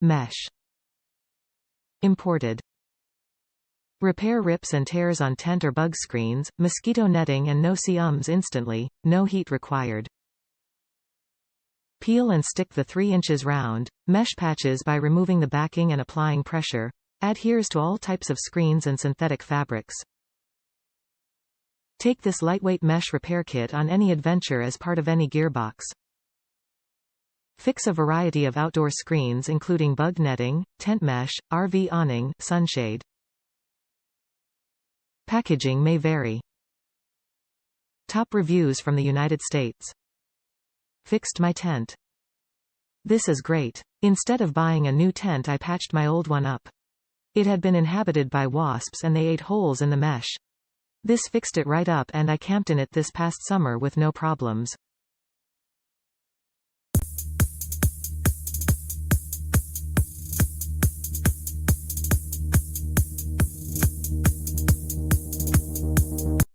Mesh. Imported. Repair rips and tears on tent or bug screens, mosquito netting and no-see-ums instantly, no heat required. Peel and stick the 3 inches round mesh patches by removing the backing and applying pressure. Adheres to all types of screens and synthetic fabrics. Take this lightweight mesh repair kit on any adventure as part of any gearbox. Fix a variety of outdoor screens including bug netting, tent mesh, RV awning, sunshade. Packaging may vary. Top reviews from the United States. Fixed my tent. This is great. Instead of buying a new tent, I patched my old one up. It had been inhabited by wasps and they ate holes in the mesh. This fixed it right up and I camped in it this past summer with no problems.